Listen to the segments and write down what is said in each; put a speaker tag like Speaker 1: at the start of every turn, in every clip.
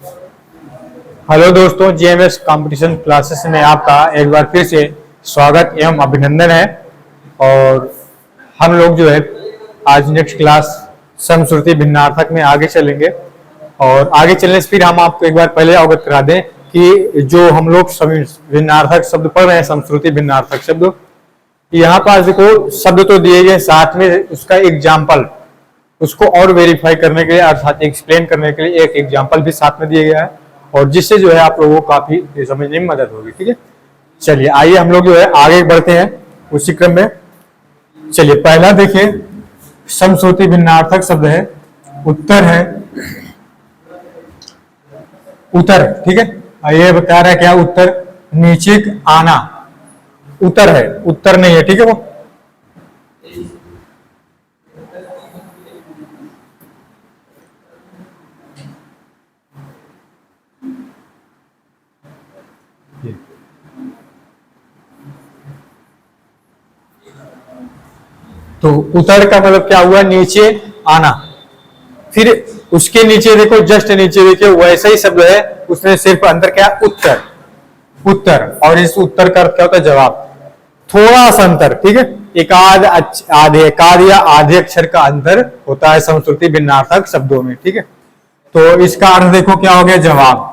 Speaker 1: Hello दोस्तों, GMS competition classes में आपका एक बार फिर से स्वागत एवं अभिनंदन है। और हम लोग जो है आज नेक्स्ट क्लास समश्रुति भिन्नार्थक में आगे चलेंगे। और आगे चलने से फिर हम आपको एक बार पहले अवगत करा दें कि जो हम लोग भिन्नार्थक शब्द पढ़ रहे हैं, समश्रुति भिन्नार्थक शब्द, यहाँ पास देखो शब्द तो दिए गए, साथ में उसका एग्जाम्पल, उसको और वेरीफाई करने के लिए अर्थात एक्सप्लेन करने के लिए एक एग्जाम्पल भी साथ में दिया गया है, और जिससे जो है आप लोगों को काफी समझने में मदद होगी। ठीक है, चलिए आइए हम लोग जो है आगे बढ़ते हैं उसी क्रम में। चलिए पहला देखिए, समश्रुति भिन्नार्थक शब्द है उत्तर है, उतर। ठीक है, ये बता रहा है क्या, उत्तर नीचे आना, उतर है, उत्तर नहीं है। ठीक है, वो तो उतर का मतलब क्या हुआ, नीचे आना। फिर उसके नीचे देखो, जस्ट नीचे देखिए वैसा ही शब्द है, उसने सिर्फ अंदर क्या, उत्तर, उत्तर। और इस उत्तर का अर्थ क्या होता है, जवाब। थोड़ा सा अंतर, ठीक है, एकाद आधे, एकाद या आधे अक्षर का अंतर होता है समश्रुति भिन्नार्थक शब्दों में। ठीक है, तो इसका अर्थ देखो क्या हो गया, जवाब।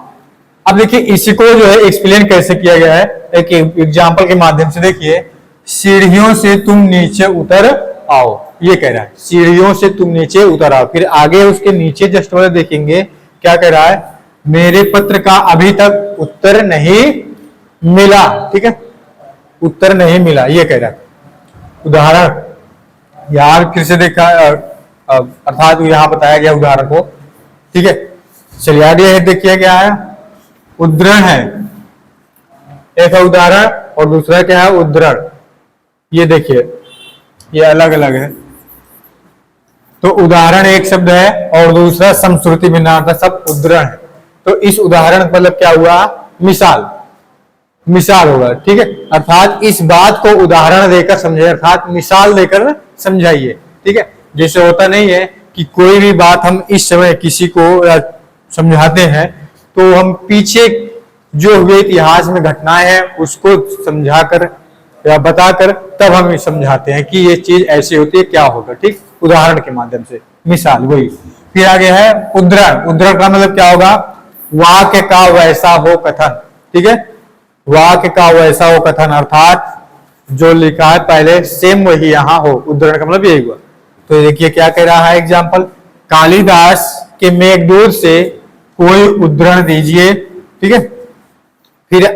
Speaker 1: अब देखिए इसी को जो है एक्सप्लेन कैसे किया गया है, एक एग्जाम्पल के माध्यम से देखिए। सीढ़ियों से तुम नीचे उतर आओ, ये कह रहा है, सीढ़ियों से तुम नीचे उतर आओ। फिर आगे उसके नीचे जस्ट वाले देखेंगे क्या कह रहा है, मेरे पत्र का अभी तक उत्तर नहीं मिला। ठीक है, उत्तर नहीं मिला, ये कह रहा है। उदाहरण यार फिर से देखा, अर्थात यहाँ बताया गया उदाहरण को। ठीक है, चलिए आगे देखिए क्या है, उद्धरण है, एक है उदाहरण और दूसरा क्या है, उद्धरण। ये देखिए ये अलग अलग है, तो उदाहरण एक शब्द है और दूसरा समश्रुति भिन्नार्थक शब्द उद्धरण है। तो इस उदाहरण मतलब क्या हुआ, मिसाल, मिसाल होगा। ठीक है, अर्थात इस बात को उदाहरण देकर समझे, अर्थात मिसाल देकर समझाइए। ठीक है, जैसे होता नहीं है कि कोई भी बात हम इस समय किसी को समझाते हैं तो हम पीछे जो हुए इतिहास में घटनाएं हैं उसको समझाकर या बताकर तब हम समझाते हैं कि ये चीज ऐसी होती है, क्या होगा। ठीक, उदाहरण के माध्यम से, मिसाल, वही। फिर आगे है उद्धरण। उद्धरण का मतलब क्या होगा, वाक्य का वैसा हो कथन। ठीक है, वाक्य का वैसा हो कथन, अर्थात जो लिखा है पहले सेम वही यहाँ हो। उद्धरण का मतलब यही हुआ। तो देखिए क्या कह रहा है एग्जाम्पल, कालिदास के मेघदूत से कोई उद्धरण दीजिए। ठीक है, फिर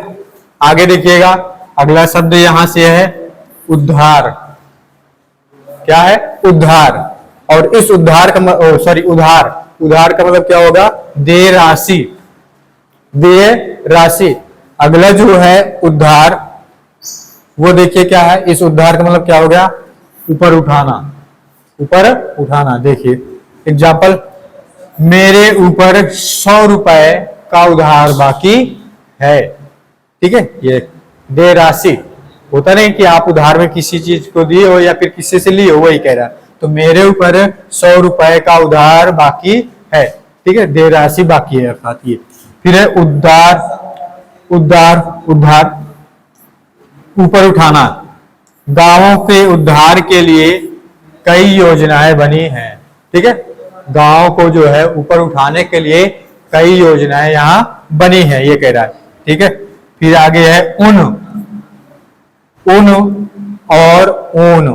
Speaker 1: आगे देखिएगा अगला शब्द यहां से है उद्धार। क्या है, उद्धार। और इस उद्धार का सॉरी उधार, उधार का मतलब क्या होगा, दे राशि, दे राशि। अगला जो है उद्धार, वो देखिए क्या है, इस उद्धार का मतलब क्या हो गया, ऊपर उठाना, ऊपर उठाना। देखिए एग्जाम्पल, मेरे ऊपर 100 रुपए का उधार बाकी है। ठीक है, ये दे राशि होता नहीं कि आप उधार में किसी चीज को दिए हो या फिर किसी से लिए हो, वही कह रहा है। तो मेरे ऊपर 100 रुपए का उधार बाकी है। ठीक है, दे राशि बाकी है, अर्थात ये। फिर है उद्धार, उद्धार, उद्धार, ऊपर उठाना। गांवों के उद्धार के लिए कई योजनाएं बनी हैं। ठीक है, गांव को जो है ऊपर उठाने के लिए कई योजनाएं यहाँ बनी हैं, ये कह रहा है। ठीक है, फिर आगे है उन, उन और ऊन,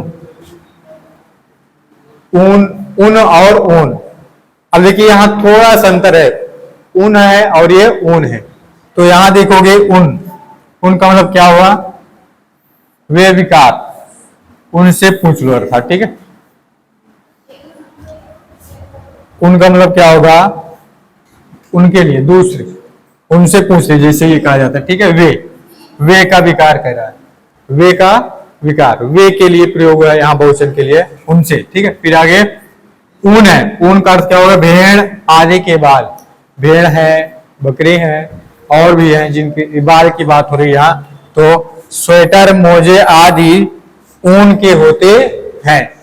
Speaker 1: ऊन, उन और ऊन। अब देखिए यहां थोड़ा सा अंतर है, ऊन है और ये ऊन है। तो यहां देखोगे उन, उन का मतलब क्या हुआ, वे विकार, उनसे पूछ लो अर्थात। ठीक है, उनका मतलब क्या होगा, उनके लिए, दूसरे, उनसे पूछ लीजिए, जैसे ये कहा जाता है। ठीक है, वे का विकार कह रहा है, वे का विकार, वे के लिए प्रयोग हुआ यहाँ बहुवचन के लिए, उनसे। ठीक है, फिर आगे ऊन है, ऊन का अर्थ क्या होगा, भेड़ आदि के बाल, भेड़ है, बकरी है, और भी है जिनकी बाल की बात हो रही है यहाँ। तो स्वेटर, मोजे आदि ऊन के होते हैं,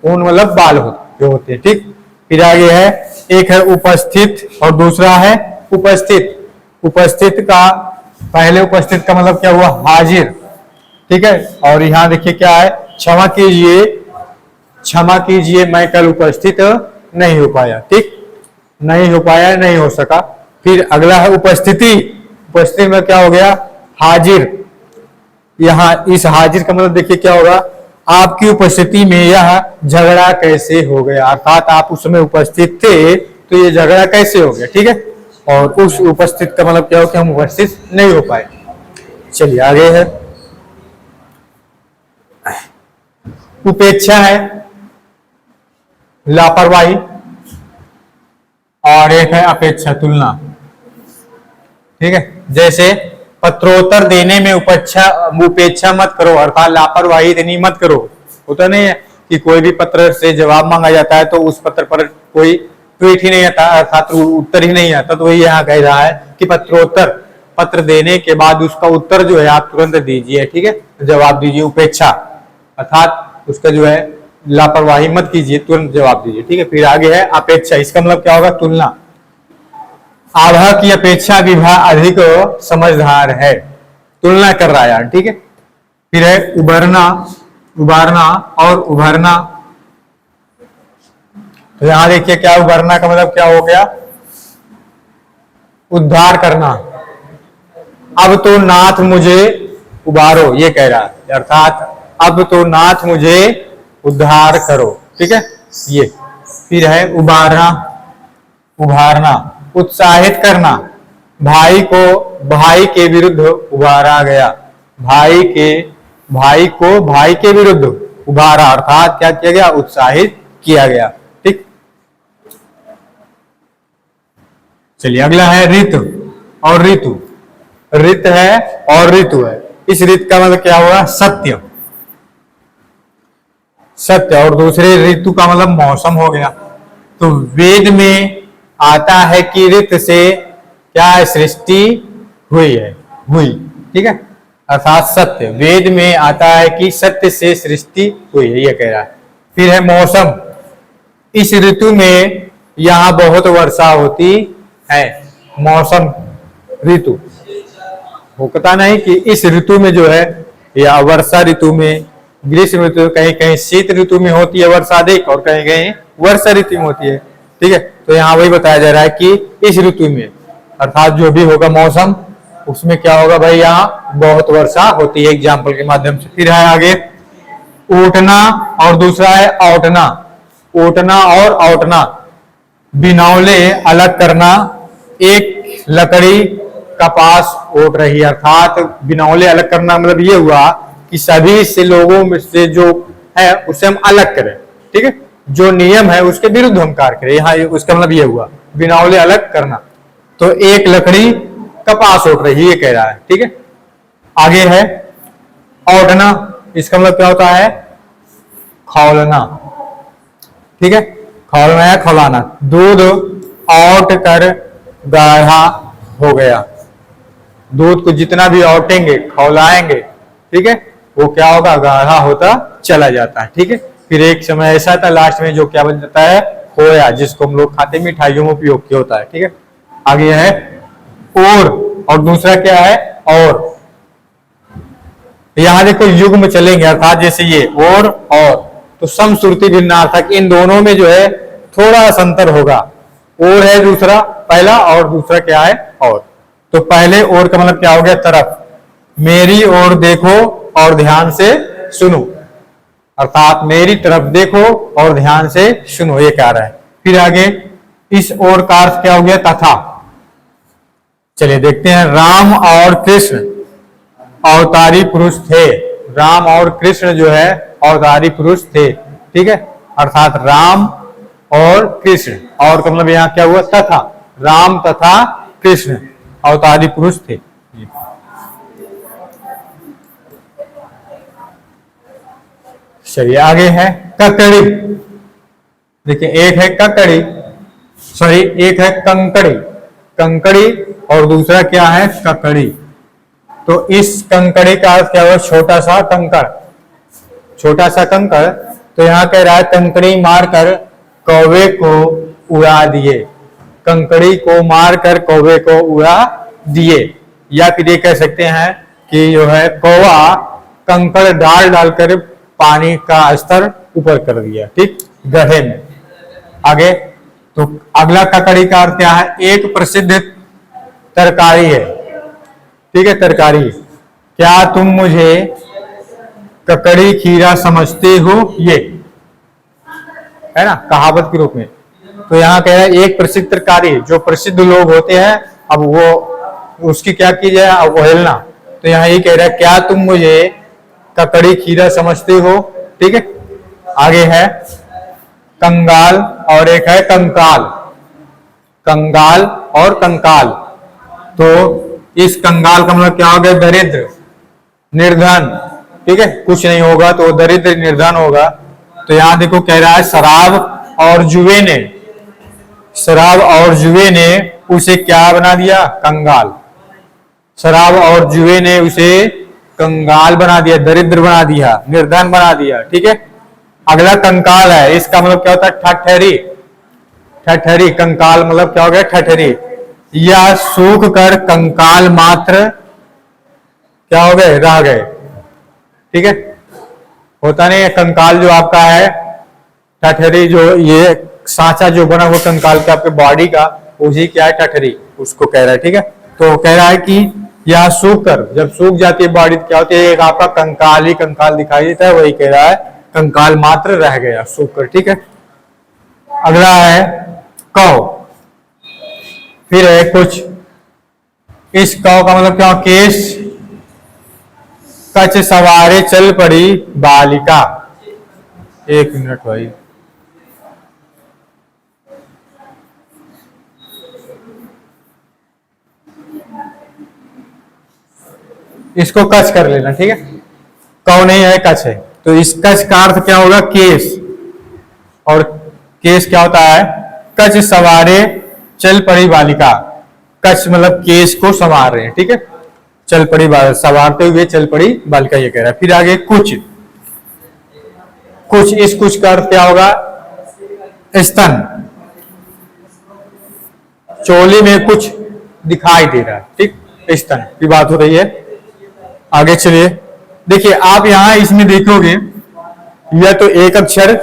Speaker 1: ऊन मतलब बाल जो होते हैं। ठीक, फिर आगे है, एक है उपस्थित और दूसरा है उपस्थित। उपस्थित का पहले उपस्थित का मतलब क्या हुआ, हाजिर। ठीक है, और यहाँ देखिए क्या है, क्षमा कीजिए, क्षमा कीजिए मैं कल उपस्थित नहीं हो पाया। ठीक, नहीं हो पाया, नहीं हो सका। फिर अगला है उपस्थिति। उपस्थिति में क्या हो गया, हाजिर। यहाँ इस हाजिर का मतलब देखिए क्या होगा, आपकी उपस्थिति में यह झगड़ा कैसे हो गया, अर्थात आप उस समय उपस्थित थे तो ये झगड़ा कैसे हो गया। ठीक है, और उस उपस्थित का मतलब क्या हो कि हम उपस्थित नहीं हो पाए। चलिए आगे है, उपेक्षा है, लापरवाही, और एक है अपेक्षा, तुलना। ठीक है, जैसे पत्रोत्तर देने में उपेक्षा मत करो, अर्थात लापरवाही इतनी मत करो। होता नहीं है कि कोई भी पत्र से जवाब मांगा जाता है तो उस पत्र पर कोई ट्वीट ही नहीं आता, अर्थात उत्तर ही नहीं आता, तो वही यहाँ कह रहा है कि पत्रोत्तर, पत्र देने के बाद उसका उत्तर जो है आप तुरंत दीजिए। ठीक है, जवाब दीजिए। उपेक्षा अर्थात उसका जो है लापरवाही मत कीजिए, तुरंत जवाब दीजिए। ठीक है, फिर आगे है अपेक्षा। इसका मतलब क्या होगा, तुलना। आभा की अपेक्षा विभा अधिक समझदार है, तुलना कर रहा है यार। ठीक है, फिर है उभरना, उभारना और उभरना। तो यहां देखिए क्या, उभरना का मतलब क्या हो गया, उद्धार करना। अब तो नाथ मुझे उबारो, ये कह रहा है, अर्थात अब तो नाथ मुझे उद्धार करो। ठीक है, ये। फिर है उबारना, उभारना, उत्साहित करना। भाई को भाई के विरुद्ध उभारा गया, भाई को भाई के विरुद्ध उभारा, अर्थात क्या किया गया, उत्साहित किया गया। ठीक, चलिए अगला है ऋत और ऋतु। ऋत है और ऋतु है। इस ऋत का मतलब क्या हुआ, सत्य, सत्य। और दूसरे ऋतु का मतलब मौसम हो गया। तो वेद में आता है कि ऋत से क्या सृष्टि हुई है, हुई। ठीक है, अर्थात सत्य, वेद में आता है कि सत्य से सृष्टि हुई है, ये कह रहा है। फिर है मौसम। इस ऋतु में यहाँ बहुत वर्षा होती है, मौसम ऋतु। होता नहीं कि इस ऋतु में जो है, या वर्षा ऋतु में, ग्रीष्म ऋतु, कहीं कहीं शीत ऋतु में होती है वर्षा अधिक और कहीं कहीं वर्षा ऋतु में होती है। ठीक है, तो यहाँ वही बताया जा रहा है कि इस ऋतु में, अर्थात जो भी होगा मौसम, उसमें क्या होगा भाई, यहाँ बहुत वर्षा होती है, एग्जाम्पल के माध्यम से। फिर है आगे ऊटना और दूसरा है औटना। ऊटना और औटना, बिनौले अलग करना। एक लकड़ी कपास ओट रही, अर्थात बिनौले अलग करना मतलब ये हुआ कि सभी से लोगों में से जो है उसे हम अलग करें। ठीक है, जो नियम है उसके विरुद्ध हम कार्य करें, यहाँ उसका मतलब ये हुआ बिनौले अलग करना। तो एक लकड़ी कपास ओट रही, ये कह रहा है। ठीक है, आगे है औटना। इसका मतलब क्या होता है, खौलना। ठीक है, खौलना या खौलाना। दूध औट कर गाढ़ा हो गया, दूध को जितना भी औटेंगे, खौलाएंगे, ठीक है, वो क्या होगा, गाढ़ा होता चला जाता है। ठीक है, फिर एक समय ऐसा था लास्ट में जो क्या बन जाता है, खोया, जिसको हम लोग खाते मिठाइयों में उपयोग किया होता है। ठीक है, आगे है और दूसरा क्या है, और। यहां देखो युग में चलेंगे, अर्थात जैसे ये और, तो समश्रुति भिन्नार्थक, इन दोनों में जो है थोड़ा सा अंतर होगा। और है दूसरा, पहला, और दूसरा क्या है, और। तो पहले और का मतलब क्या हो गया, तरफ। मेरी ओर देखो और ध्यान से सुनो, अर्थात मेरी तरफ देखो और ध्यान से सुनो, ये कह रहा है। फिर आगे इस ओर का अर्थ क्या हो गया, तथा। चलिए देखते हैं, राम और कृष्ण अवतारी पुरुष थे। राम और कृष्ण जो है अवतारी पुरुष थे। ठीक है, अर्थात राम और कृष्ण, और का मतलब यहाँ क्या हुआ, तथा। राम तथा कृष्ण अवतारी पुरुष थे। चलिए आगे है ककड़ी। देखिए एक है ककड़ी, सॉरी एक है कंकड़ी, कंकड़ी, और दूसरा क्या है, ककड़ी। तो इस कंकड़ी का अर्थ क्या हुआ, छोटा सा कंकड़, छोटा सा कंकड़। तो यहाँ कह रहा है कंकड़ी मारकर कौवे को उड़ा दिए। कंकड़ी को मार कर कौवे को उड़ा दिए। या फिर ये कह सकते हैं कि जो है कौवा कंकड़ डाल डालकर पानी का स्तर ऊपर कर दिया, ठीक, गड्ढे में। आगे तो अगला ककड़ी का अर्थ क्या है? एक प्रसिद्ध तरकारी है, ठीक है, तरकारी। क्या तुम मुझे ककड़ी खीरा समझते हो? ये है ना, कहावत के रूप में। तो यहाँ कह रहा है एक प्रसिद्ध तरकारी, जो प्रसिद्ध लोग होते हैं, अब वो उसकी क्या की जाए, अवहेलना। तो यहाँ ये कह रहा है क्या तुम मुझे ककड़ी खीरा समझते हो, ठीक है। आगे है कंगाल और एक है कंकाल। कंगाल और कंकाल, तो इस कंगाल का मतलब क्या हो गया? दरिद्र, निर्धन, ठीक है, कुछ नहीं होगा तो दरिद्र निर्धन होगा। तो यहां देखो कह रहा है शराब और जुए ने, शराब और जुए ने उसे क्या बना दिया? कंगाल। शराब और जुए ने उसे कंगाल बना दिया, दरिद्र बना दिया, निर्धन बना दिया, ठीक है। अगला कंकाल है, इसका मतलब क्या होता है? ठठरी। ठठरी, कंकाल मतलब क्या हो गया? ठठरी। या सूख कर कंकाल मात्र क्या हो गए? रह गए, ठीक है। होता नहीं है कंकाल जो आपका है, ठठरी, जो ये सांचा जो बना हुआ कंकाल का आपके बॉडी का, उसी क्या है? ठठरी, उसको कह रहा है, ठीक है। तो कह रहा है कि यह सूख कर, जब सूख जाती है बॉडी क्या होती है? एक आपका कंकाल ही कंकाल दिखाई देता है, वही कह रहा है कंकाल मात्र रह गया सूख कर, ठीक है। अगला है कौ, फिर है कुछ। इस कौ का मतलब क्या? केश कच सवारे चल पड़ी बालिका। एक मिनट भाई, इसको कच कर लेना, ठीक है। कौ नहीं है, कच है। तो इस कच का अर्थ क्या होगा? केस। और केस क्या होता है? कच सवारे चल पड़ी बालिका। कच मतलब केस को संवार रहे हैं, ठीक है। चल पड़ी, संवारते हुए चल पड़ी बालिका, ये कह रहा है। फिर आगे कुछ। कुछ, इस कुछ का अर्थ क्या होगा? स्तन। चोली में कुछ दिखाई दे रहा है, ठीक, स्तन की बात हो रही है। आगे चलिए, देखिए आप यहां इसमें देखोगे, या तो एक अक्षर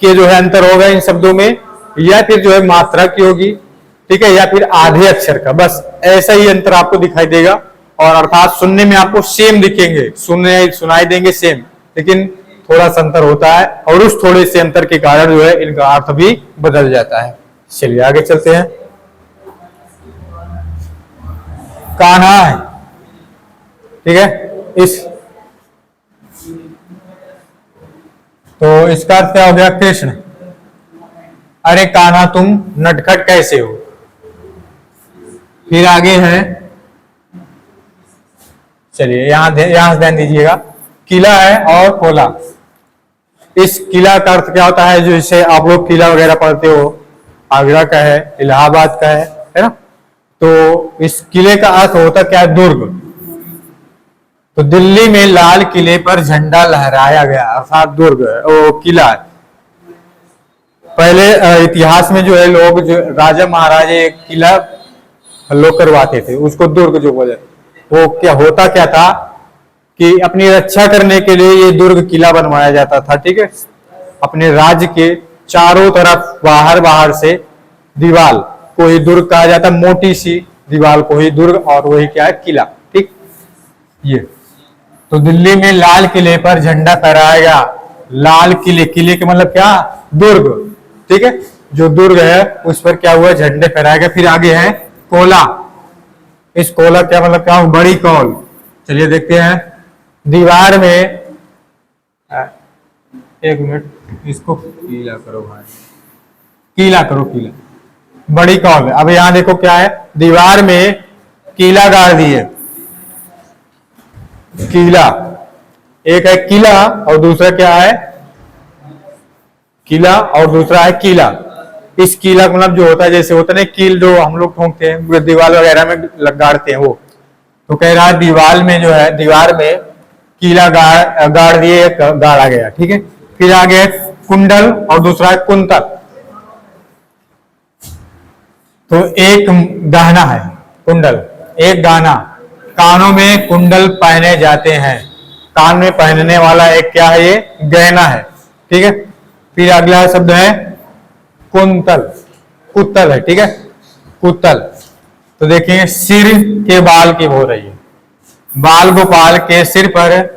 Speaker 1: के जो है अंतर होगा इन शब्दों में, या फिर जो है मात्रा की होगी, ठीक है, या फिर आधे अक्षर का, बस ऐसा ही अंतर आपको दिखाई देगा। और अर्थात सुनने में आपको सेम दिखेंगे, सुनाई देंगे सेम, लेकिन थोड़ा सा अंतर होता है, और उस थोड़े से अंतर के कारण जो है इनका अर्थ भी बदल जाता है। चलिए आगे चलते हैं। कान्हा है, ठीक है, इस, तो इसका अर्थ क्या हो गया? कृष्ण। अरे कान्हा तुम नटखट कैसे हो। फिर आगे है, चलिए यहां से ध्यान दीजिएगा, किला है और कोला। इस किला का अर्थ क्या होता है? जो इसे आप लोग किला वगैरह पढ़ते हो, आगरा का है, इलाहाबाद का है ना। तो इस किले का अर्थ होता क्या है? दुर्ग। तो दिल्ली में लाल किले पर झंडा लहराया गया, अर्थात दुर्ग वो किला। पहले इतिहास में जो है लोग, जो राजा महाराजे किला लोग करवाते थे, उसको दुर्ग जो बोले। वो क्या होता क्या था कि अपनी रक्षा करने के लिए ये दुर्ग किला बनवाया जाता था, ठीक है। अपने राज्य के चारों तरफ बाहर बाहर से दीवार को ही दुर्ग कहा जाता, मोटी सी दीवार को ही दुर्ग, और वही क्या है? किला, ठीक। ये तो दिल्ली में लाल किले पर झंडा फहराया गया। लाल किले, किले के मतलब क्या? दुर्ग, ठीक है। जो दुर्ग है उस पर क्या हुआ? झंडे फहराया गया। फिर आगे है कोला। इस कोला क्या मतलब क्या? बड़ी कौल। चलिए देखते हैं। दीवार में, एक मिनट, इसको कीला करो भाई, कीला करो, कीला, बड़ी कौल। अब यहां देखो क्या है? दीवार में कीला गाड़ दिए। कीला, एक है किला और दूसरा क्या है? किला, और दूसरा है कीला। इस कीला मतलब जो होता है, जैसे होता है ना कील, जो हम लोग ठोंकते हैं दीवार वगैरह में गाड़ते हैं, वो। तो कह रहा है दीवार में जो है, दीवार में कीला गाड़ दिए, गाड़ा गया, ठीक है। फिर आगे कुंडल और दूसरा है कुंतल। तो एक गहना है कुंडल, एक गहना, कानों में कुंडल पहने जाते हैं, कान में पहनने वाला एक क्या है, ये गहना है। ठीक है, फिर अगला शब्द है कुंतल, कुत्तल है। ठीक है, कुत्तल। तो देखिए सिर के बाल की बोल रही है, बाल गोपाल के सिर पर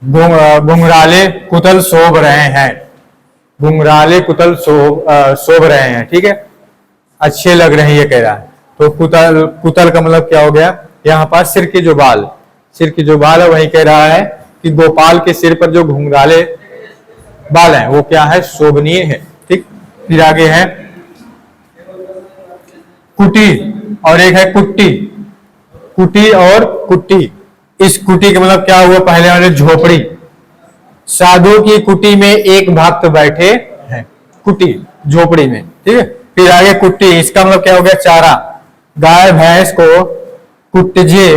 Speaker 1: घुंघराले कुतल शोभ रहे हैं, घुंघराले कुतल शोभ रहे हैं। ठीक है, अच्छे लग रहे हैं ये कह रहा है। तो कुतल, कुतल का मतलब क्या हो गया, यहाँ पर सिर के जो बाल, सिर के जो बाल है वही कह रहा है कि गोपाल के सिर पर जो घुंघराले बाल हैं वो क्या है, शोभनीय है। ठीक, फिर आगे है कुटी और एक है कुट्टी, कुटी और कुट्टी। इस कुटी का मतलब क्या हुआ, पहले वाले झोपड़ी, साधु की कुटी में एक भक्त बैठे हैं, कुटी झोपड़ी में। ठीक है, फिर आगे कुट्टी, इसका मतलब क्या हो गया, चारा, गाय भैंस को कुटजे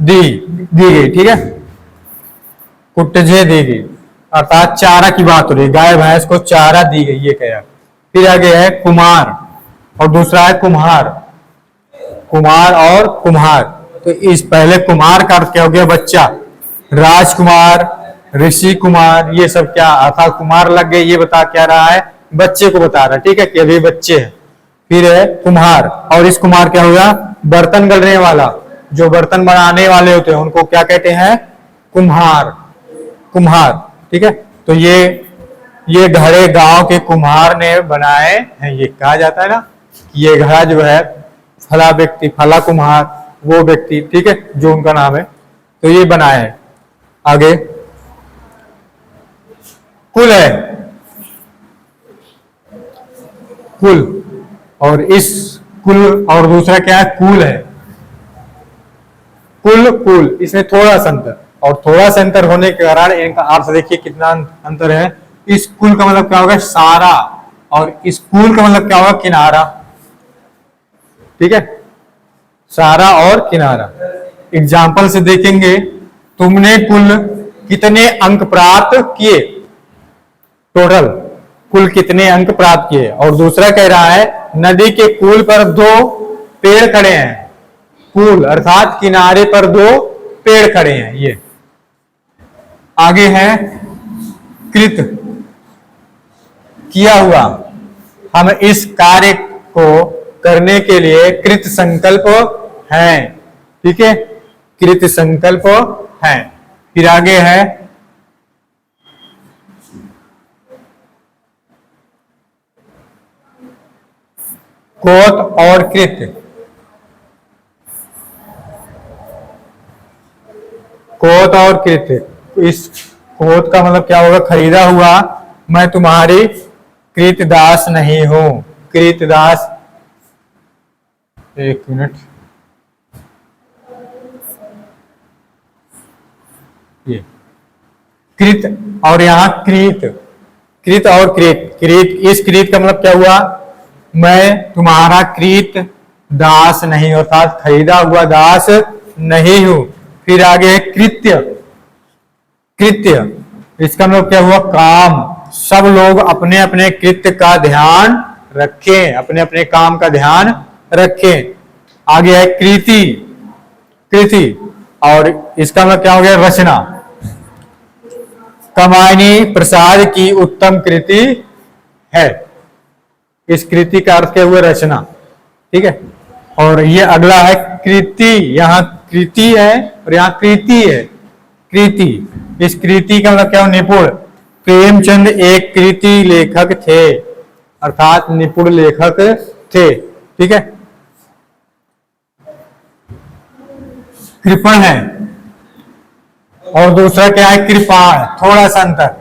Speaker 1: दी गई। ठीक है, कुटजे दी गई अर्थात चारा की बात हो रही है, गाय भैंस को चारा दी गई ये कह रहा। फिर आगे है कुमार और दूसरा है कुम्हार, कुमार और कुम्हार। तो इस पहले कुमार का अर्थ क्या हो गया, बच्चा, राजकुमार, ऋषि कुमार, ये सब क्या अर्थात कुमार लग गए, ये बता क्या रहा है, बच्चे को बता रहा है। ठीक है, कि अभी बच्चे हैं। फिर है कुम्हार, और इस कुम्हार क्या होगा, बर्तन गढ़ने वाला, जो बर्तन बनाने वाले होते हैं उनको क्या कहते हैं, कुम्हार, कुम्हार। ठीक है, तो ये घड़े गांव के कुम्हार ने बनाए हैं, ये कहा जाता है ना, ये घड़ा जो है फला व्यक्ति, फला कुम्हार, वो व्यक्ति, ठीक है, जो उनका नाम है, तो ये बनाए हैं। आगे कुल है, कुल, और इस कुल और दूसरा क्या है, कुल है, कुल, कुल, इसमें थोड़ा सा अंतर, और थोड़ा सा अंतर होने के कारण इनका अर्थ देखिए कितना अंतर है। इस कुल का मतलब क्या होगा, सारा, और इस कुल का मतलब क्या होगा, किनारा। ठीक है, सारा और किनारा। एग्जाम्पल से देखेंगे, तुमने कुल कितने अंक प्राप्त किए, टोटल कुल कितने अंक प्राप्त किए। और दूसरा कह रहा है नदी के कुल पर 2 पेड़ खड़े हैं, कुल अर्थात किनारे पर 2 पेड़ खड़े हैं। ये आगे है कृत, किया हुआ, हम इस कार्य को करने के लिए कृत संकल्प हैं। ठीक है, कृत संकल्प हैं। फिर आगे है कोत और कृत, कोत और कृत। इस कोत का मतलब क्या होगा, खरीदा हुआ, मैं तुम्हारी कृतदास नहीं हूं, कृतदास, एक मिनट, ये कृत और यहाँ कृत, कृत और कृत, कृत, इस कृत का मतलब क्या हुआ, मैं तुम्हारा कृत दास नहीं, अर्थात खरीदा हुआ दास नहीं हूं। फिर आगे है कृत्य, कृत्य, इसका मतलब क्या हुआ, काम, सब लोग अपने अपने कृत्य का ध्यान रखें, अपने अपने काम का ध्यान रखें। आगे है कृति, कृति, और इसका मतलब क्या हो गया, रचना, कमायनी प्रसाद की उत्तम कृति है। इस कृति का अर्थ क्या हुआ, रचना। ठीक है, और ये अगला है कृति, यहाँ कृति है और यहाँ कृति है, कृति, इस कृति का मतलब क्या, निपुण। प्रेमचंद एक कृति लेखक थे, अर्थात निपुण लेखक थे। ठीक है, कृपण है, और दूसरा क्या है, कृपाण, थोड़ा सा अंतर।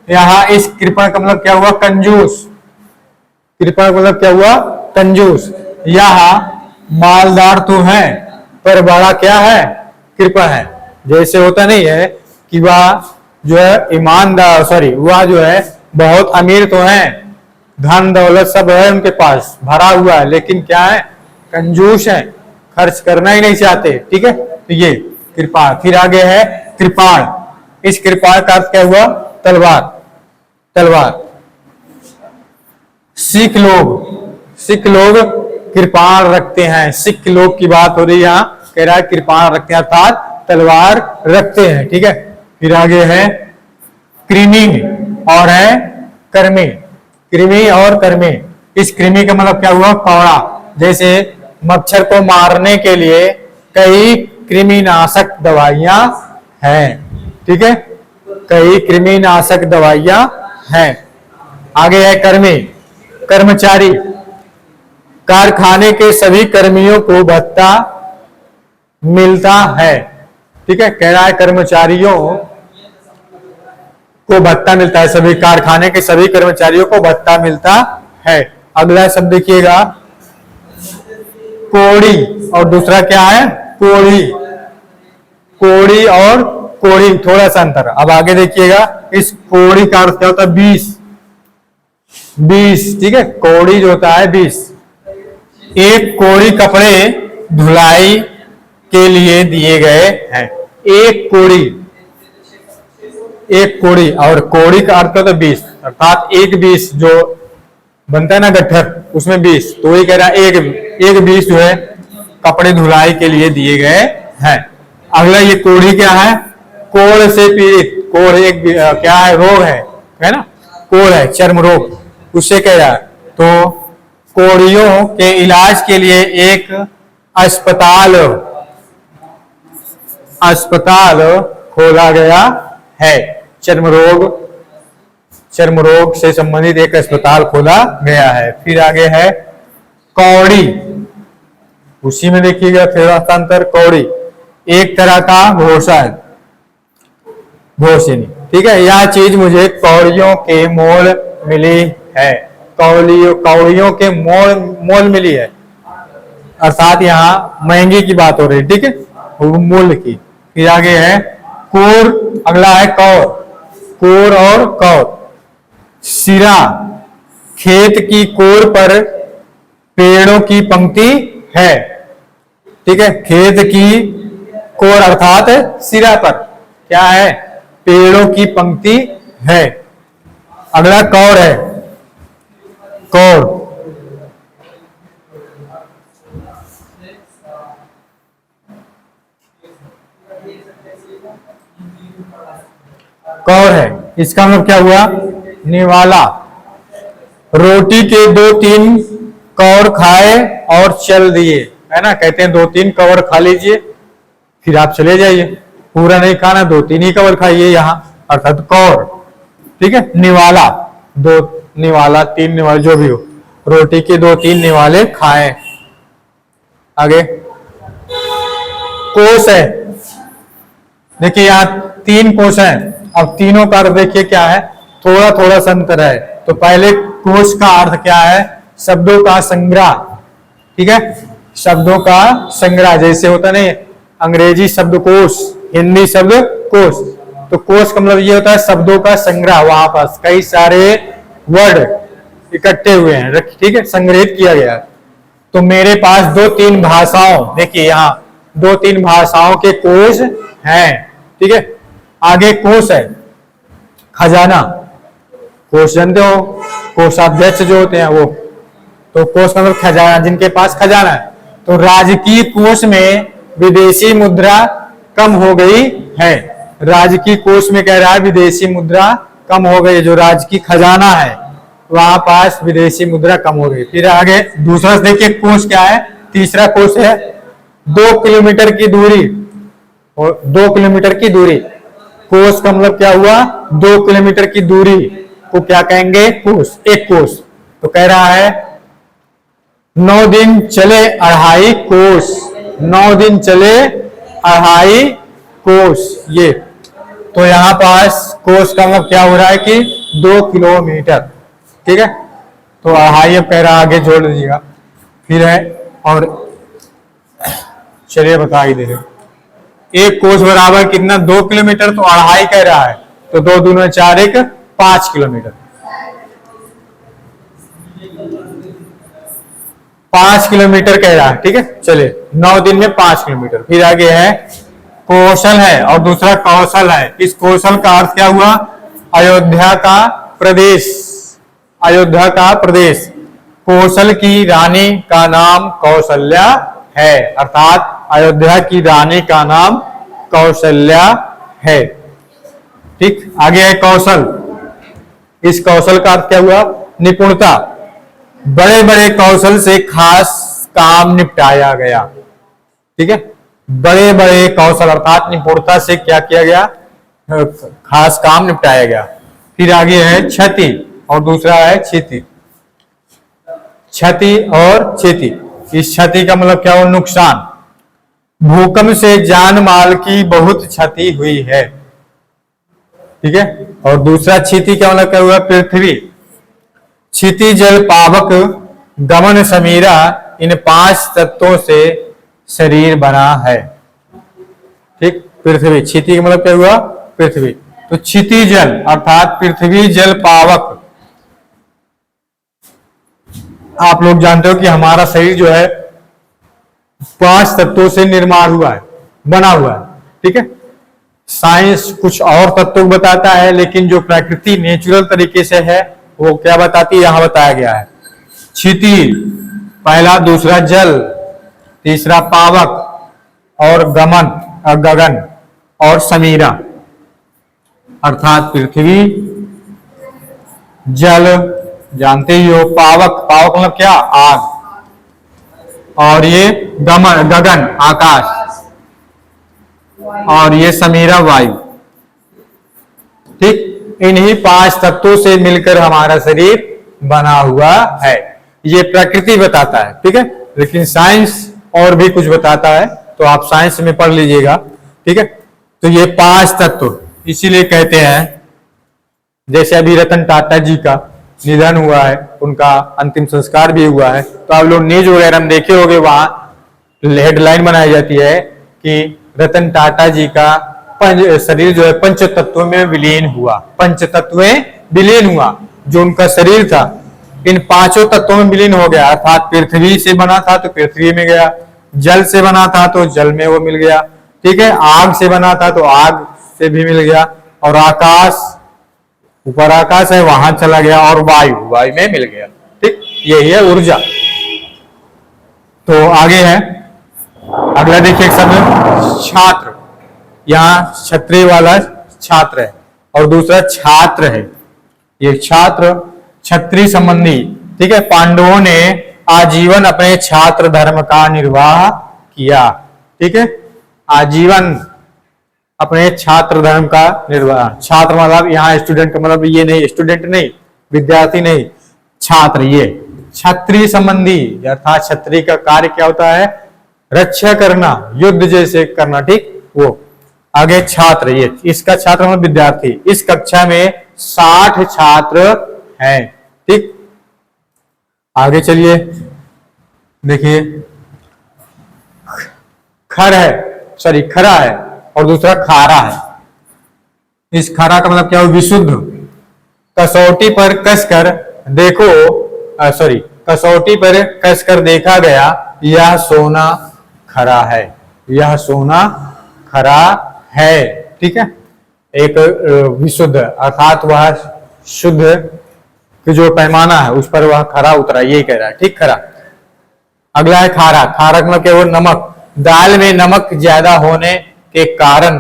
Speaker 1: यहाँ इस कृपण का मतलब क्या हुआ, कंजूस, कृपण का मतलब क्या हुआ, कंजूस। यहाँ मालदार तो है पर बड़ा क्या है, कृपण है। जैसे होता नहीं है कि वह जो है ईमानदार, सॉरी, वह जो है बहुत अमीर तो है, धन दौलत सब है उनके पास, भरा हुआ है, लेकिन क्या है, कंजूस है, खर्च करना ही नहीं चाहते। ठीक है, तो ये कृपाण। फिर आगे है कृपाण, इस कृपाण का अर्थ क्या हुआ, तलवार, तलवार। सिख लोग, सिख लोग कृपाण रखते हैं। सिख लोग की बात हो रही है यहाँ, कह रहा है कृपाण रखते हैं अर्थात तलवार रखते हैं। ठीक है, फिर आगे है कृमि और है कर्मी। कृमि और कर्मी, इस कृमि का मतलब क्या हुआ, कौड़ा। जैसे मच्छर को मारने के लिए कई कृमिनाशक दवाइयां हैं। ठीक है, कई कृमिनाशक दवाइयां हैं। आगे है कर्मी, कर्मचारी। कारखाने के सभी कर्मियों को भत्ता मिलता है। ठीक है, कह रहा है कर्मचारियों को भत्ता मिलता है, सभी कारखाने के सभी कर्मचारियों को भत्ता मिलता है। अगला शब्द देखिएगा कोड़ी, और दूसरा क्या है कोड़ी। कोड़ी और कोड़ी थोड़ा सा अंतर। अब आगे देखिएगा, इस कोड़ी का अर्थ क्या होता है, 20। 20, ठीक है, कोड़ी जो होता है 20। एक कोड़ी कपड़े धुलाई के लिए दिए गए हैं। एक कोड़ी, एक कोड़ी, और कोड़ी का अर्थ होता है 20, अर्थात एक 20 जो बनता है ना गट्ठर, उसमें 20। तो ये कह रहा है एक 20 जो है कपड़े धुलाई के लिए दिए गए हैं। अगला ये कोड़ी क्या है, कोढ़ से पीड़ित। कोढ़ एक क्या है, रोग है ना, कोढ़ है, चर्म रोग, उससे कह रहा है। तो कोढ़ियों के इलाज के लिए एक अस्पताल खोला गया है। चर्म रोग से संबंधित एक अस्पताल खोला गया है। फिर आगे है कौड़ी, उसी में देखिएगा थोड़ा सा अंतर। कौड़ी एक तरह का भूसा है, भूसिनी। ठीक है, यह चीज मुझे कौड़ियों के मोल मिली है। कौड़ियों के मोल मिली है, अर्थात यहाँ महंगी की बात हो रही है। ठीक है, मूल्य की। फिर आगे है कोर, अगला है कौर। कोर और कौर, सिरा, खेत की कोर पर पेड़ों की पंक्ति है। ठीक है, खेत की कोर अर्थात सिरा पर क्या है, पेड़ों की पंक्ति है। अगला कौर है, कौर। कौर है, इसका मतलब क्या हुआ, निवाला। रोटी के 2-3 कौर खाए और चल दिए, है ना, कहते हैं 2-3 कौर खा लीजिए फिर आप चले जाइए, पूरा नहीं खाना, 2-3 ही कौर खाइए यहाँ, अर्थात कौर। ठीक है, निवाला, 2 निवाला, 3 निवाला, जो भी हो, रोटी के 2-3 निवाले खाए। आगे कोस है, देखिए यहाँ 3 कोस है। अब तीनों का अर्थ देखिए क्या है, थोड़ा थोड़ा सा अंतर है। तो पहले कोश का अर्थ क्या है, शब्दों का संग्रह। ठीक है, शब्दों का संग्रह, जैसे होता नहीं अंग्रेजी शब्दकोश, हिंदी शब्दकोश, तो कोश का मतलब ये होता है शब्दों का संग्रह। वहां पास कई सारे वर्ड इकट्ठे हुए हैं, ठीक है, संग्रहित किया गया। तो मेरे पास 2-3 भाषाओं, देखिए यहाँ 2-3 भाषाओं के कोश हैं। ठीक है, आगे कोश है खजाना। कोश जानते हो, कोषाध्यक्ष जो होते हैं वो, तो कोश मतलब खजाना, जिनके पास खजाना है। तो राजकीय कोष में विदेशी मुद्रा कम हो गई है। राजकीय कोष में कह रहा है विदेशी मुद्रा कम हो गई, जो राजकीय खजाना है वहां पास विदेशी मुद्रा कम हो गई। फिर आगे दूसरा देखिए कोष क्या है, तीसरा कोष है 2 किलोमीटर की दूरी, और 2 किलोमीटर की दूरी। कोष का मतलब क्या हुआ, 2 किलोमीटर की दूरी को क्या कहेंगे, कोष, एक कोष। तो कह रहा है 9 दिन चले 2.5 कोष, 9 दिन चले 2.5 कोष। ये तो यहाँ पास कोष का मतलब क्या हो रहा है कि 2 किलोमीटर। ठीक है, तो 2.5 अब कह रहा है, आगे जोड़ लीजिएगा। फिर है, और चलिए बता ही दे रहे, एक कोष बराबर कितना, 2 किलोमीटर, तो 2.5 कह रहा है, तो 2 दूनी 4, 1 5 किलोमीटर। 5 किलोमीटर कह रहा है। ठीक है, चलिए 9 दिन में 5 किलोमीटर। फिर आगे है कौशल है, और दूसरा कौशल है। इस कौशल का अर्थ क्या हुआ, अयोध्या का प्रदेश। अयोध्या का प्रदेश। कोसल की रानी का नाम कौशल्या है, अर्थात अयोध्या की रानी का नाम कौशल्या है। ठीक, आगे है कौशल। इस कौशल का अर्थ क्या हुआ? निपुणता। बड़े बड़े कौशल से खास काम निपटाया गया। ठीक है, बड़े बड़े कौशल अर्थात निपुणता से क्या किया गया? खास काम निपटाया गया। फिर आगे है क्षति और दूसरा है क्षति। क्षति और क्षति, इस क्षति का मतलब क्या हुआ? नुकसान। भूकंप से जान माल की बहुत क्षति हुई है। ठीक है, और दूसरा क्षति का मतलब क्या हुआ? पृथ्वी। क्षिति, जल, पावक, गमन, समीरा, इन 5 तत्वों से शरीर बना है। ठीक, पृथ्वी। क्षिति का मतलब क्या हुआ? पृथ्वी। तो क्षिति जल अर्थात पृथ्वी, जल, पावक। आप लोग जानते हो कि हमारा शरीर जो है 5 तत्वों से निर्माण हुआ है, बना हुआ है। ठीक है, साइंस कुछ और तत्वों बताता है, लेकिन जो प्रकृति नेचुरल तरीके से है वो क्या बताती है? यहां बताया गया है। क्षिति पहला, दूसरा जल, तीसरा पावक और गगन और समीरा अर्थात पृथ्वी, जल जानते ही हो, पावक मतलब क्या? आग, और ये गगन आकाश, और ये समीरा वायु। ठीक, इन्हीं 5 तत्वों से मिलकर हमारा शरीर बना हुआ है, ये प्रकृति बताता है। ठीक है, लेकिन साइंस और भी कुछ बताता है, तो आप साइंस में पढ़ लीजिएगा। ठीक है, तो ये 5 तत्व इसीलिए कहते हैं, जैसे अभी रतन टाटा जी का निधन हुआ है, उनका अंतिम संस्कार भी हुआ है, तो आप लोग न्यूज वगैरह में देखे होंगे, वहां हेडलाइन बनाई जाती है कि रतन टाटा जी का शरीर जो है 5 तत्वों में विलीन हुआ। 5 तत्व में विलीन हुआ, जो उनका शरीर था इन 5 तत्वों में विलीन हो गया। अर्थात पृथ्वी से बना था तो पृथ्वी में गया, जल से बना था तो जल में वो मिल गया। ठीक है, आग से बना था तो आग से भी मिल गया, और आकाश, ऊपर आकाश है वहां चला गया, और वायु में मिल गया। ठीक, यही है ऊर्जा। तो आगे है अगला, देखिए एक शब्द छात्र। यहाँ क्षत्रिय वाला छात्र है और दूसरा छात्र है। ये छात्र क्षत्रिय संबंधी। ठीक है, पांडवों ने आजीवन अपने छात्र धर्म का निर्वाह किया। ठीक है, आजीवन अपने छात्र धर्म का निर्वाह। छात्र मतलब यहाँ स्टूडेंट का मतलब ये नहीं, स्टूडेंट नहीं, विद्यार्थी नहीं, छात्र। ये क्षत्रिय संबंधी अर्थात क्षत्रिय का कार्य क्या होता है? रक्षा करना, युद्ध जैसे करना। ठीक, वो आगे छात्र, ये इसका छात्र मतलब विद्यार्थी। इस कक्षा में 60 छात्र हैं। ठीक, आगे चलिए देखिए, खरा है और दूसरा खारा है। इस खारा का मतलब क्या हो? विशुद्ध। कसौटी पर कसकर देखो, कसौटी पर कसकर देखा गया, यह सोना खरा है, यह सोना खरा है। ठीक है, एक विशुद्ध अर्थात वह शुद्ध कि जो पैमाना है उस पर वह खरा उतरा, यही कह रहा है। ठीक, खरा। अगला है खारा। खारा मतलब क्या? वो नमक। दाल में नमक ज्यादा होने के कारण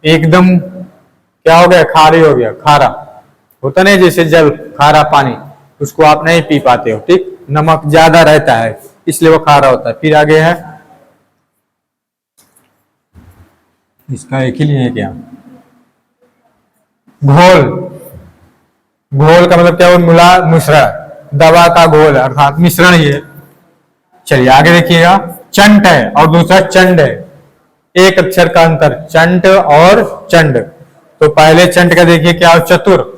Speaker 1: एकदम क्या हो गया? खारी हो गया। खारा होता नहीं, जैसे जल खारा पानी, उसको आप नहीं पी पाते हो। ठीक, नमक ज्यादा रहता है इसलिए वो खारा होता है। फिर आगे है, इसका एक ही लिए क्या? घोल। घोल का मतलब क्या? वो मिश्रण, दवा का घोल अर्थात मिश्रण ही है। चलिए आगे देखिएगा, चंट है और दूसरा चंड है। एक अक्षर का अंतर, चंट और चंड। तो पहले चंट का देखिए क्या हो? चतुर।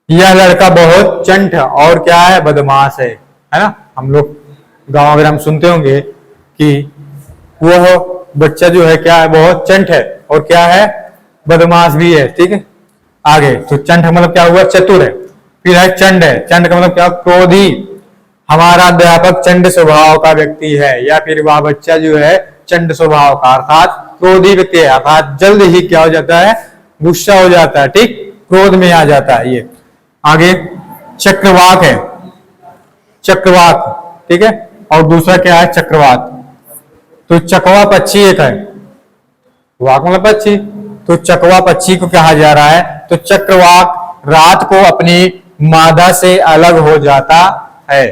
Speaker 1: यह लड़का बहुत चंट और क्या है? बदमाश है ना। हम लोग गांव वगैरह में सुनते होंगे कि वो बच्चा जो है क्या है? बहुत चंट है और क्या है? बदमाश भी है। ठीक है, आगे तो चंट मतलब क्या हुआ? चतुर है। फिर है चंड है। चंड का मतलब क्या? क्रोधी। हमारा अध्यापक चंड स्वभाव का व्यक्ति है, या फिर वह बच्चा जो है चंड स्वभाव का अर्थात क्रोधी व्यक्ति है, अर्थात जल्द ही क्या हो जाता है? गुस्सा हो जाता है। ठीक, क्रोध में आ जाता है। ये आगे चक्रवाक है। चक्रवात, ठीक है, और दूसरा क्या है चक्रवात। तो चकवा पक्षी एक है, वाक मतलब पक्षी, तो चकवा पक्षी को कहा जा रहा है। तो चक्रवाक रात को अपनी मादा से अलग हो जाता है।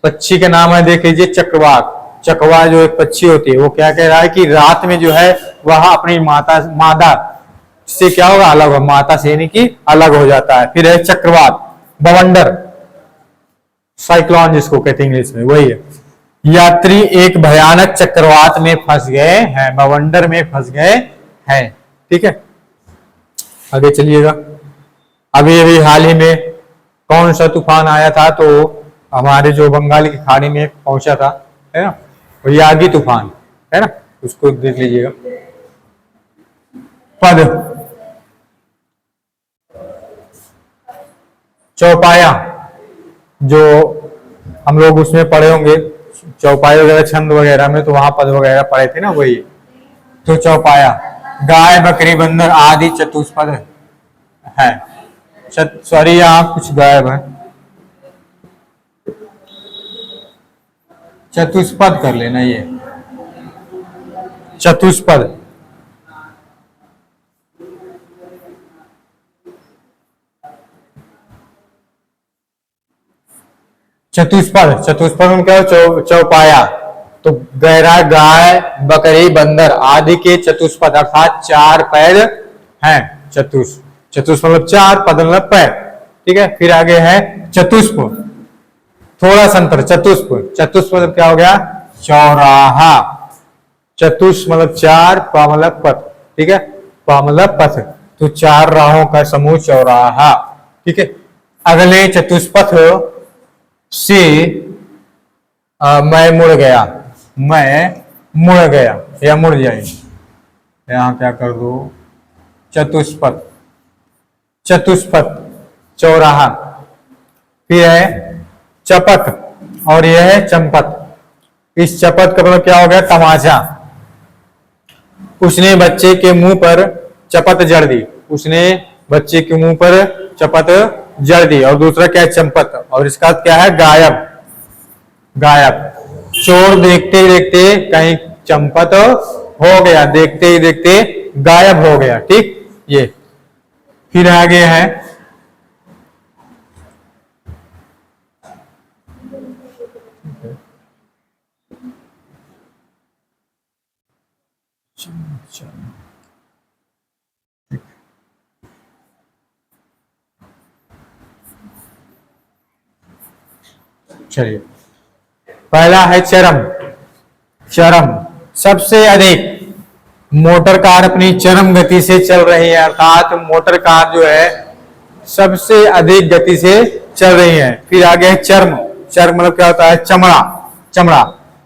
Speaker 1: पक्षी का नाम है देख लीजिए चक्रवाक। चकवा जो एक पक्षी होती है वो क्या कह रहा है कि रात में जो है वह अपनी मादा से क्या होगा अलग हो, माता से यानी कि अलग हो जाता है। फिर है चक्रवात, बवंडर, साइक्लोन जिसको कहते हैं इंग्लिश में, वही है। यात्री एक भयानक चक्रवात में फंस गए हैं, बवंडर में फंस गए हैं, ठीक है। आगे चलिएगा। अभी अभी हाल ही में कौन सा तूफान आया था, तो हमारे जो बंगाल की खाड़ी में पहुंचा था, है ना, वो यागी तूफान है ना, उसको देख लीजिएगा। पद, चौपाया, जो हम लोग उसमें पढ़े होंगे चौपाई वगैरह छंद वगैरह में, तो वहां पद वगैरह पढ़े थे ना, वही। तो चौपाया गाय बकरी बंदर आदि चतुष्पद है। सॉरी यहाँ कुछ गायब है, चतुष्पद कर लेना, ये चतुष्पद। चतुष्पद, चतुष्पद में क्या हो, चौपाया। तो गहरा गाय बकरी बंदर आदि के चतुष्पद अर्थात चार पैर हैं। चतुष्पद मतलब चार, पद मतलब पैर, ठीक है। फिर आगे है चतुष्प, थोड़ा सा अंतर, चतुष्प, चतुष्प मतलब क्या हो गया चौराहा। चतुष्प मतलब चार, प मतलब पथ, ठीक है, प मतलब पथ, तो चार राहों का समूह चौराहा, ठीक है। अगले चतुष्पथ से मैं मुड़ गया, मैं मुड़ गया या मुड़ जाए, यहां क्या कर दो चतुष्पथ, चतुष्पथ चौराहा। फिर है चपत और यह है चंपत। इस चपत का मतलब क्या हो गया तमाचा। उसने बच्चे के मुंह पर चपत जड़ दी, उसने बच्चे के मुंह पर चपत जड़ दी। और दूसरा क्या है चंपत, और इसका क्या है गायब, गायब। चोर देखते ही देखते कहीं चंपत हो गया, देखते ही देखते गायब हो गया, ठीक ये। फिर आगे है चलिए, पहला है चरम। चरम सबसे अधिक मोटर कार अपनी चरम गति से चल रही है, अर्थात मोटर कार जो है सबसे अधिक गति से चल रही है। फिर आगे है चर्म। चर्म मतलब क्या होता है चमड़ा, चमड़ा।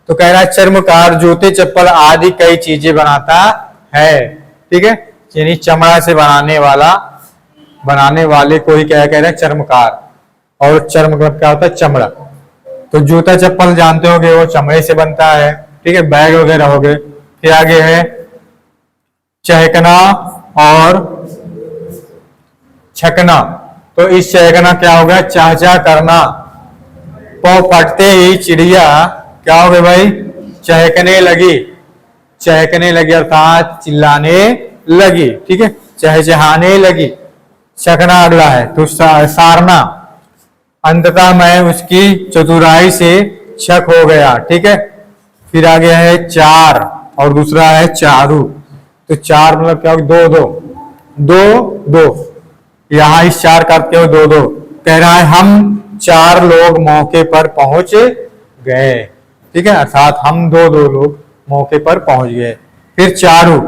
Speaker 1: तो कह रहा है चर्मकार जूते चप्पल आदि कई चीजें बनाता है, ठीक है, यानी चमड़ा से बनाने वाले को ही क्या कह रहे हैं चर्मकार। और चर्म मतलब क्या होता है चमड़ा। तो जूता चप्पल जानते होंगे वो चमड़े से बनता है, ठीक है, बैग वगैरह हो गए। फिर आगे है चहकना और छकना। तो इस चहकना क्या हो गया चाचा करना। पौ फटते ही चिड़िया क्या हो गई भाई चहकने लगी, चहकने लगी अर्थात चिल्लाने लगी, ठीक है, चहचहाने लगी। छकना अगला है तो सारना। अंततः मैं उसकी चतुराई से छक हो गया, ठीक है। फिर आगे है चार और दूसरा है चारू। तो चार मतलब क्या हो दो दो दो दो, यहाँ इस चार का अर्थ क्या हो दो दो। कह रहा है हम चार लोग मौके पर पहुंच गए, ठीक है, अर्थात हम दो दो लोग मौके पर पहुंच गए। फिर चारू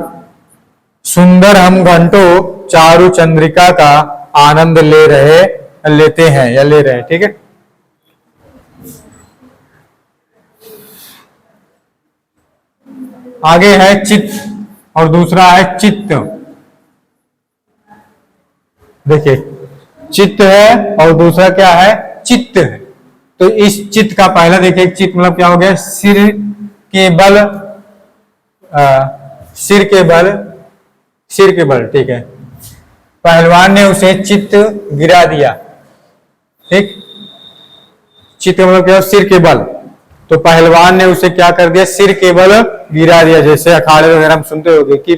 Speaker 1: सुंदर हम घंटों चारू चंद्रिका का आनंद लेते हैं या ले रहे हैं, ठीक है। आगे है चित्त और दूसरा है चित्त। देखिए चित्त है और दूसरा क्या है चित्त है। तो इस चित्त का पहला देखिए चित्त मतलब क्या हो गया सिर के बल, सिर के बल, सिर के बल, ठीक है। पहलवान ने उसे चित्त गिरा दिया, ठीक। चित का मतलब क्या है? सिर के बल। तो पहलवान ने उसे क्या कर दिया? सिर के बल गिरा दिया। जैसे अखाड़े वगैरह हम सुनते होंगे कि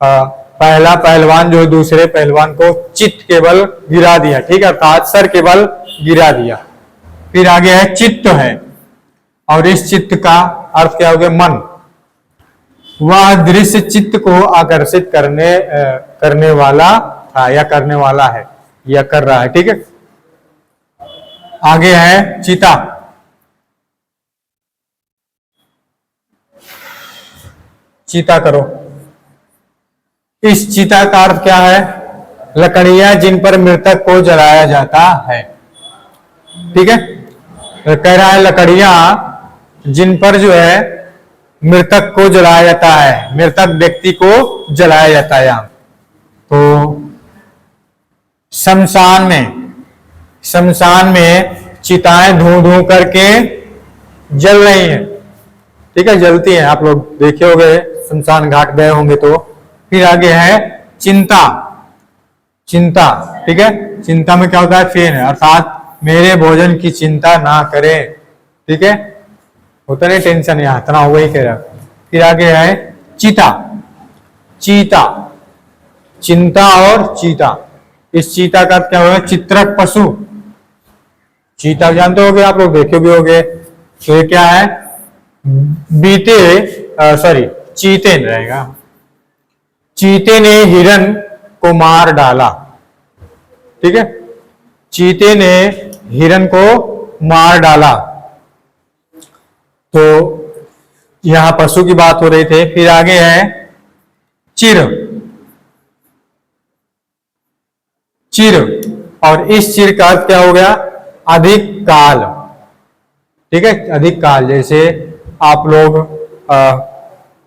Speaker 1: पहला पहलवान जो दूसरे पहलवान को चित्त के बल गिरा दिया, ठीक है, अर्थात सर के बल गिरा दिया। फिर आगे है चित्त है, और इस चित्त का अर्थ क्या हो गया? मन। वह दृश्य चित्त को आकर्षित करने वाला था या करने वाला है या कर रहा है, ठीक है। आगे है चिता। चिता करो। इस चिता का अर्थ क्या है? लकड़ियां जिन पर मृतक को जलाया जाता है, ठीक है। तो कह रहा है लकड़ियां जिन पर जो है मृतक को जलाया जाता है, मृतक व्यक्ति को जलाया जाता है। यहां तो शमशान में चिताएं धू धू करके जल रही हैं, ठीक है, जलती हैं। आप लोग देखे होंगे, शमशान घाट गए होंगे तो। फिर आगे है चिंता। ठीक है, चिंता में क्या होता है? फेन है, अर्थात मेरे भोजन की चिंता ना करें, ठीक है, होता नहीं टेंशन, यहाँ इतना हो वही कह रहा। फिर आगे है चीता। चिंता और चीता। इस चीता का क्या होगा? चित्रक पशु। चीता जानते होगे आप लोग, देखे भी होंगे। तो ये क्या है? चीते रहेगा। चीते ने हिरन को मार डाला, ठीक है, चीते ने हिरन को मार डाला। तो यहां पशु की बात हो रही थी। फिर आगे है चिर। और इस चिर का अर्थ क्या हो गया? अधिक काल, ठीक है, अधिक काल। जैसे आप लोग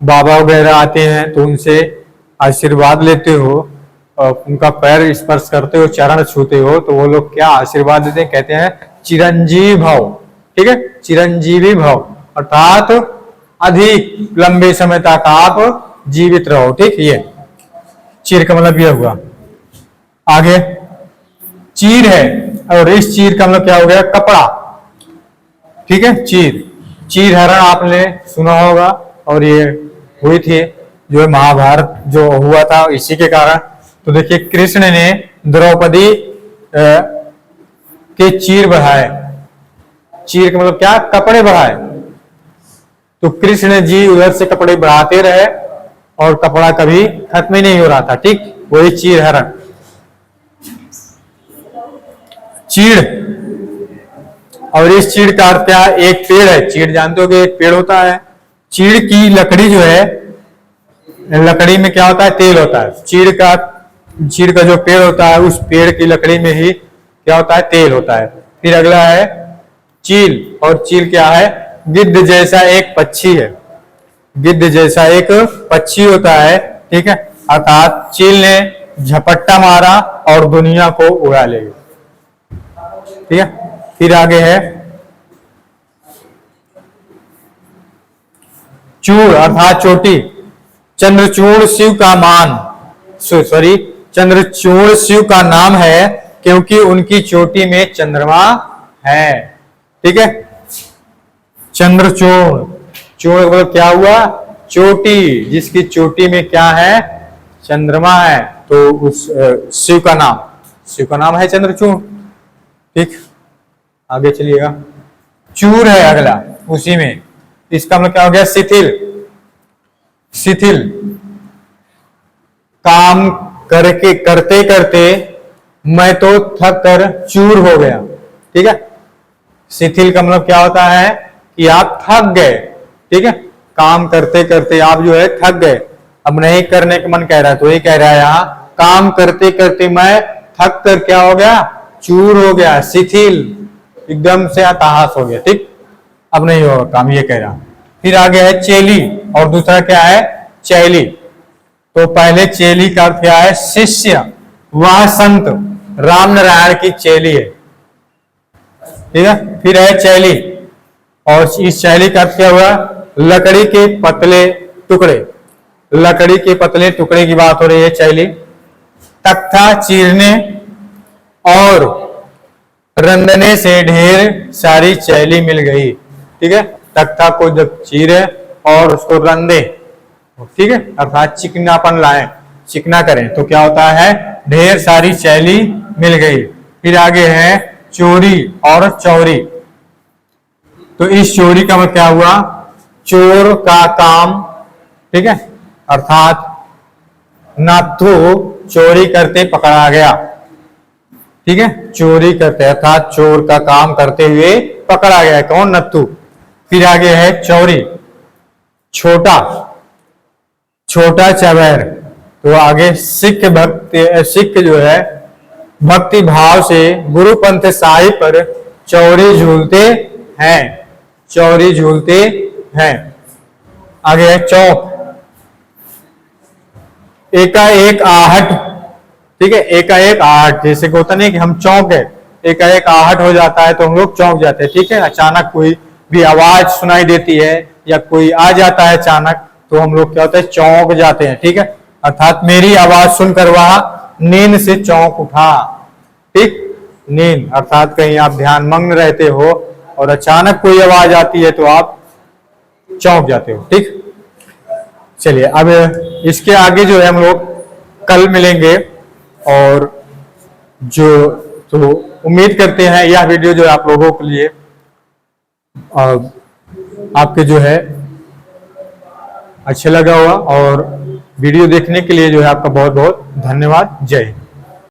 Speaker 1: बाबा वगैरह आते हैं तो उनसे आशीर्वाद लेते हो, उनका पैर स्पर्श करते हो, चरण छूते हो, तो वो लोग क्या आशीर्वाद देते हैं? कहते हैं चिरंजीवी भव, ठीक है, चिरंजीवी भव, अर्थात अधिक लंबे समय तक आप जीवित रहो, ठीक। ये चीर का मतलब यह हुआ। आगे चीर है, और इस चीर का मतलब क्या हो गया? कपड़ा, ठीक है। चीर हरण आपने सुना होगा, और ये हुई थी जो है महाभारत जो हुआ था इसी के कारण। तो देखिए कृष्ण ने द्रौपदी के चीर बढ़ाए। चीर का मतलब क्या? कपड़े बढ़ाए। तो कृष्ण जी उधर से कपड़े बढ़ाते रहे और कपड़ा कभी खत्म ही नहीं हो रहा था, ठीक, वही चीर हरण। चीड़, और इस चीड़ का अर्थ क्या? एक पेड़ है। चीड़ जानते हो कि एक पेड़ होता है। चीड़ की लकड़ी जो है, लकड़ी में क्या होता है? तेल होता है। चीड़ का जो पेड़ होता है, उस पेड़ की लकड़ी में ही क्या होता है? तेल होता है। फिर अगला है चील, और चील क्या है? गिद्ध जैसा एक पक्षी है। गिद्ध जैसा एक पक्षी होता है, ठीक है, अर्थात चील ने झपट्टा मारा और दुनिया को उड़ा ले गई, ठीक है। फिर आगे है चूड़, अर्थात चोटी। चंद्रचूड़ शिव का चंद्रचूड़ शिव का नाम है, क्योंकि उनकी चोटी में चंद्रमा है, ठीक है। चंद्रचूड़, चूड़ मतलब क्या हुआ? चोटी, जिसकी चोटी में क्या है? चंद्रमा है। तो उस शिव का नाम है चंद्रचूड़, ठीक। आगे चलिएगा। चूर है अगला, उसी में। इसका मतलब क्या हो गया? शिथिल। काम करते करते मैं तो थक कर चूर हो गया, ठीक है। शिथिल का मतलब क्या होता है? कि आप थक गए, ठीक है, काम करते करते आप जो है थक गए, अब नहीं करने का मन कह रहा है। तो ये कह रहा है यहाँ, काम करते करते मैं थक कर क्या हो गया? चूर हो गया, शिथिल, एकदम से हताश हो गया, ठीक, अब नहीं होगा काम, ये कह रहा। फिर आगे है चेली, और दूसरा क्या है? चैली। तो पहले चेली का अर्थ क्या है? शिष्य। वह संत राम नारायण की चेली है, ठीक है। फिर है चैली, और इस चैली का अर्थ क्या हुआ? लकड़ी के पतले टुकड़े। लकड़ी के पतले टुकड़े की बात हो रही है, चैली। तख्ता चीरने और रंधने से ढेर सारी चैली मिल गई। ठीक है, तख्ता को जब चीरे और उसको रंधे, ठीक है, अर्थात चिकनापन लाएं, चिकना करें, तो क्या होता है, ढेर सारी चैली मिल गई। फिर आगे है चोरी और चौरी। तो इस चोरी का मतलब क्या हुआ, चोर का काम, ठीक है, अर्थात नाथू चोरी करते पकड़ा गया। ठीक है, चोरी करते अर्थात चोर का काम करते हुए पकड़ा गया, कौन, नत्थू। फिर आगे है चौरी, छोटा, छोटा चबैर। तो आगे सिख भक्ति, सिख जो है भक्ति भाव से गुरु पंथ साहिब पर चौरी झूलते हैं, चौरी झूलते हैं। आगे है चौक, एकाएक आहट। ठीक है, एकाएक आहट, जैसे कि होता नहीं कि हम चौंक गए, एकाएक आहट हो जाता है तो हम लोग चौंक जाते हैं। ठीक है, अचानक कोई भी आवाज सुनाई देती है या कोई आ जाता है अचानक, तो हम लोग क्या होता है, चौंक जाते हैं। ठीक है, अर्थात मेरी आवाज सुनकर वह नींद से चौंक उठा। ठीक, नींद अर्थात कहीं आप ध्यान मग्न रहते हो और अचानक कोई आवाज आती है तो आप चौंक जाते हो। ठीक, चलिए अब इसके आगे जो है हम लोग कल मिलेंगे, और जो तो उम्मीद करते हैं यह वीडियो जो है आप लोगों के लिए आपके जो है अच्छा लगा होगा, और वीडियो देखने के लिए जो है आपका बहुत बहुत धन्यवाद। जय हिंद।